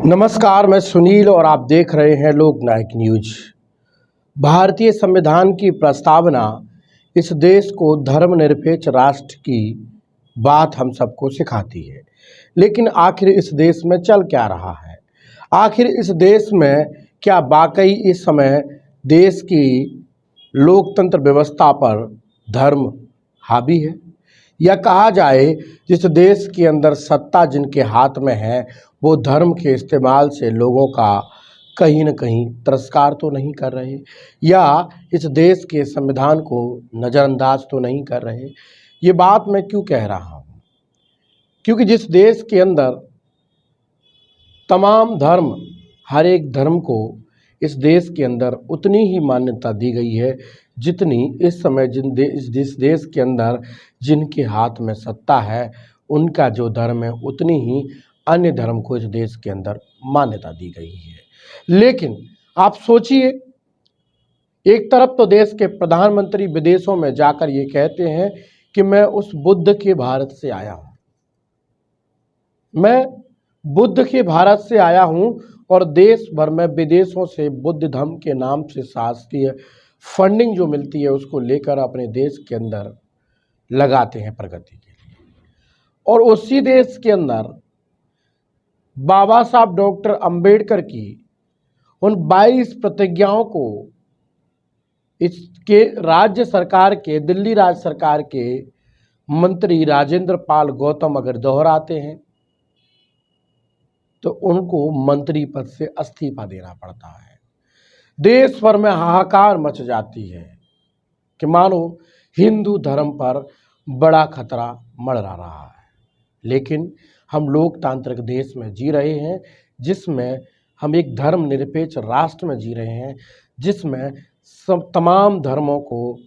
नमस्कार, मैं सुनील और आप देख रहे हैं लोकनायक न्यूज। भारतीय संविधान की प्रस्तावना इस देश को धर्मनिरपेक्ष राष्ट्र की बात हम सबको सिखाती है। लेकिन आखिर इस देश में चल क्या रहा है? आखिर इस देश में क्या वाकई इस समय देश की लोकतंत्र व्यवस्था पर धर्म हावी है? या कहा जाए जिस देश के अंदर सत्ता जिनके हाथ में है वो धर्म के इस्तेमाल से लोगों का कहीं न कहीं तिरस्कार तो नहीं कर रहे, या इस देश के संविधान को नज़रअंदाज तो नहीं कर रहे। ये बात मैं क्यों कह रहा हूँ? क्योंकि जिस देश के अंदर तमाम धर्म, हर एक धर्म को इस देश के अंदर उतनी ही मान्यता दी गई है जितनी इस समय जिस देश के अंदर जिनके हाथ में सत्ता है उनका जो धर्म है उतनी ही अन्य धर्म को इस देश के अंदर मान्यता दी गई है। लेकिन आप सोचिए, एक तरफ तो देश के प्रधानमंत्री विदेशों में जाकर ये कहते हैं कि मैं उस बुद्ध के भारत से आया हूँ, मैं बुद्ध के भारत से आया हूँ, और देश भर में विदेशों से बुद्ध धर्म के नाम से शासकीय फंडिंग जो मिलती है उसको लेकर अपने देश के अंदर लगाते हैं प्रगति के लिए। और उसी देश के अंदर बाबा साहब डॉक्टर अंबेडकर की उन 22 प्रतिज्ञाओं को इसके राज्य सरकार के, दिल्ली राज्य सरकार के मंत्री राजेंद्र पाल गौतम अगर दोहराते हैं तो उनको मंत्री पद से इस्तीफा देना पड़ता है। देश भर में हाहाकार मच जाती है कि मानो हिंदू धर्म पर बड़ा खतरा मंडरा रहा है। लेकिन हम लोकतांत्रिक देश में जी रहे हैं, जिसमें हम एक धर्मनिरपेक्ष राष्ट्र में जी रहे हैं, जिसमें तमाम धर्मों को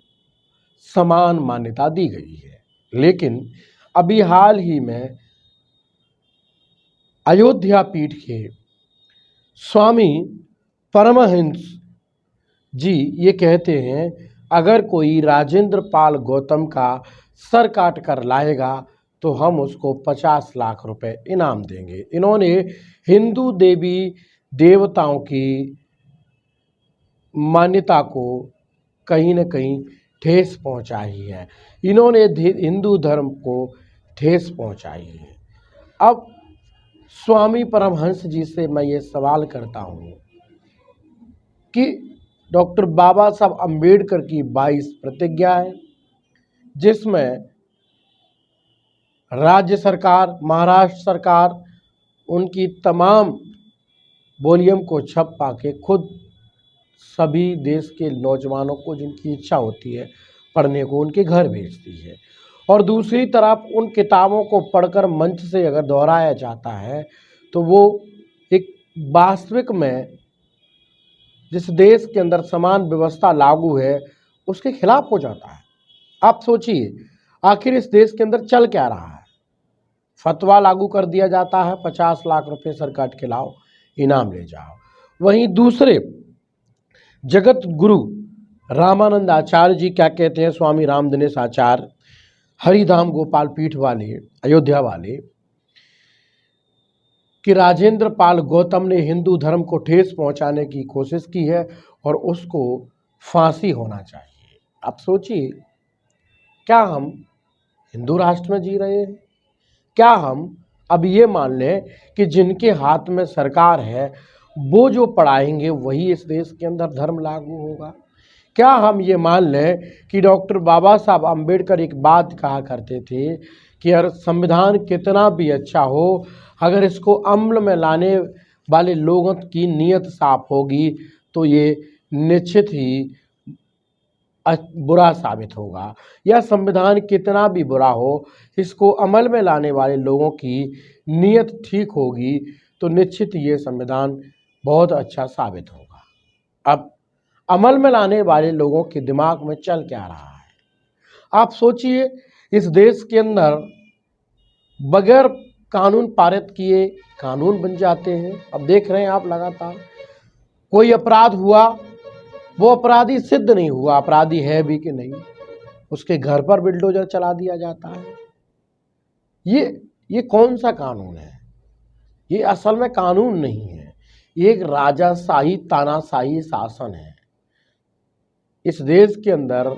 समान मान्यता दी गई है। लेकिन अभी हाल ही में अयोध्या पीठ के स्वामी परमहंस जी ये कहते हैं, अगर कोई राजेंद्र पाल गौतम का सर काट कर लाएगा तो हम उसको 50 लाख रुपए इनाम देंगे। इन्होंने हिंदू देवी देवताओं की मान्यता को कहीं न कहीं ठेस पहुंचाई है, इन्होंने हिंदू धर्म को ठेस पहुंचाई है। अब स्वामी परमहंस जी से मैं ये सवाल करता हूँ कि डॉक्टर बाबा साहब अंबेडकर की 22 प्रतिज्ञाएं, जिसमें राज्य सरकार, महाराष्ट्र सरकार उनकी तमाम वॉल्यूम को छप पा के खुद सभी देश के नौजवानों को जिनकी इच्छा होती है पढ़ने को उनके घर भेजती है, और दूसरी तरफ उन किताबों को पढ़कर मंच से अगर दोहराया जाता है तो वो एक वास्तविक में जिस देश के अंदर समान व्यवस्था लागू है उसके खिलाफ हो जाता है। आप सोचिए, आखिर इस देश के अंदर चल क्या रहा है? फतवा लागू कर दिया जाता है, 50 लाख रुपए सर काट के लाओ, इनाम ले जाओ। वहीं दूसरे जगत गुरु रामानंद आचार्य जी क्या कहते हैं, स्वामी राम दिनेश आचार्य, हरिधाम गोपाल पीठ वाले, अयोध्या वाले, कि राजेंद्र पाल गौतम ने हिंदू धर्म को ठेस पहुंचाने की कोशिश की है और उसको फांसी होना चाहिए। आप सोचिए, क्या हम हिंदू राष्ट्र में जी रहे हैं? क्या हम अब ये मान लें कि जिनके हाथ में सरकार है वो जो पढ़ाएंगे वही इस देश के अंदर धर्म लागू होगा? क्या हम ये मान लें कि डॉक्टर बाबा साहब अंबेडकर एक बात कहा करते थे कि अगर संविधान कितना भी अच्छा हो, अगर इसको अमल में लाने वाले लोगों की नीयत साफ होगी तो ये निश्चित ही बुरा साबित होगा, या संविधान कितना भी बुरा हो, इसको अमल में लाने वाले लोगों की नीयत ठीक होगी तो निश्चित ये संविधान बहुत अच्छा साबित होगा। अब अमल में लाने वाले लोगों के दिमाग में चल क्या रहा है? आप सोचिए, इस देश के अंदर बगैर कानून पारित किए कानून बन जाते हैं। अब देख रहे हैं आप, लगातार कोई अपराध हुआ, वो अपराधी सिद्ध नहीं हुआ अपराधी है भी कि नहीं, उसके घर पर बिल्डोजर चला दिया जाता है। ये कौन सा कानून है? ये असल में कानून नहीं है, ये एक राजाशाही तानाशाही शासन है। इस देश के अंदर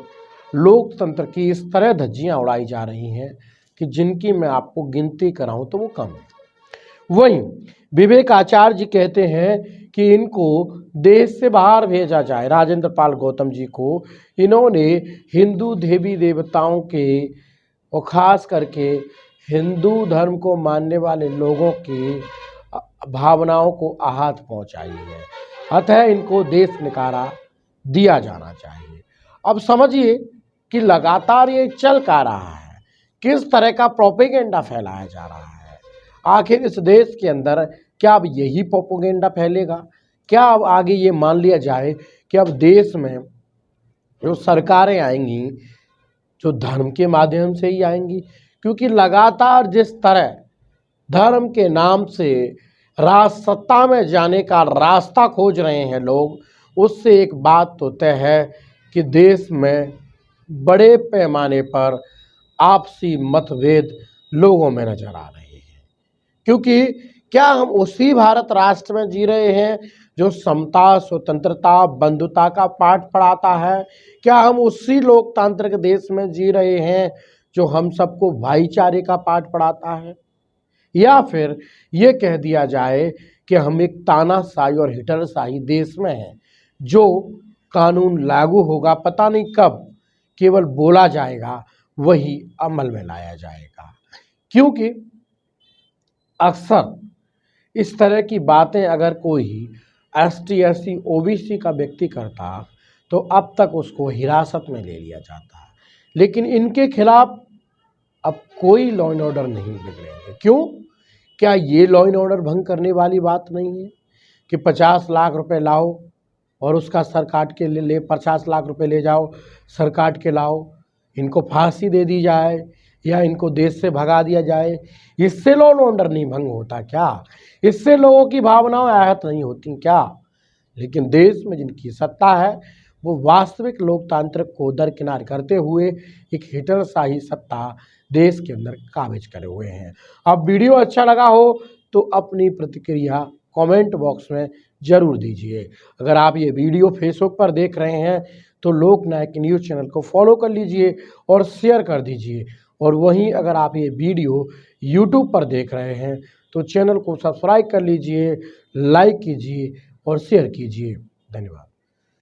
लोकतंत्र की इस तरह धज्जियां उड़ाई जा रही हैं कि जिनकी मैं आपको गिनती कराऊं तो वो कम है। वहीं विवेक आचार्य जी कहते हैं कि इनको देश से बाहर भेजा जाए। राजेंद्र पाल गौतम जी को इन्होंने हिंदू देवी देवताओं के और खास करके हिंदू धर्म को मानने वाले लोगों की भावनाओं को आहत पहुंचाई है, अतः इनको देश निकाला दिया जाना चाहिए। अब समझिए कि लगातार ये चल क्या रहा है, किस तरह का प्रोपेगेंडा फैलाया जा रहा है। आखिर इस देश के अंदर क्या अब यही प्रोपेगेंडा फैलेगा? क्या अब आगे ये मान लिया जाए कि अब देश में जो सरकारें आएंगी जो धर्म के माध्यम से ही आएंगी? क्योंकि लगातार जिस तरह धर्म के नाम से राज सत्ता में जाने का रास्ता खोज रहे हैं लोग, उससे एक बात तो तय है कि देश में बड़े पैमाने पर आपसी मतभेद लोगों में नजर आ रहे हैं। क्योंकि क्या हम उसी भारत राष्ट्र में जी रहे हैं जो समता, स्वतंत्रता, बंधुता का पाठ पढ़ाता है? क्या हम उसी लोकतांत्रिक देश में जी रहे हैं जो हम सबको भाईचारे का पाठ पढ़ाता है? या फिर ये कह दिया जाए कि हम एक तानाशाही और हिटलरशाही देश में हैं, जो कानून लागू होगा पता नहीं कब, केवल बोला जाएगा वही अमल में लाया जाएगा। क्योंकि अक्सर इस तरह की बातें अगर कोई ST SC OBC का व्यक्ति करता तो अब तक उसको हिरासत में ले लिया जाता, लेकिन इनके खिलाफ अब कोई लॉ एंड ऑर्डर नहीं बिगड़ेंगे। क्यों? क्या ये लॉ एंड ऑर्डर भंग करने वाली बात नहीं है कि 50 लाख रुपए लाओ और उसका सर काट के ले 50 लाख रुपए ले जाओ, सर काट के लाओ, इनको फांसी दे दी जाए या इनको देश से भगा दिया जाए? इससे लॉ एंड ऑर्डर नहीं भंग होता क्या? इससे लोगों की भावनाएं आहत नहीं होती क्या? लेकिन देश में जिनकी सत्ता है वो वास्तविक लोकतांत्रिक को दरकिनार करते हुए एक हिटलरशाही सत्ता देश के अंदर काबिज करे हुए हैं। अब वीडियो अच्छा लगा हो तो अपनी प्रतिक्रिया कमेंट बॉक्स में जरूर दीजिए। अगर आप ये वीडियो फेसबुक पर देख रहे हैं तो लोकनायक न्यूज़ चैनल को फॉलो कर लीजिए और शेयर कर दीजिए। और वहीं अगर आप ये वीडियो यूट्यूब पर देख रहे हैं तो चैनल को सब्सक्राइब कर लीजिए, लाइक कीजिए और शेयर कीजिए। धन्यवाद।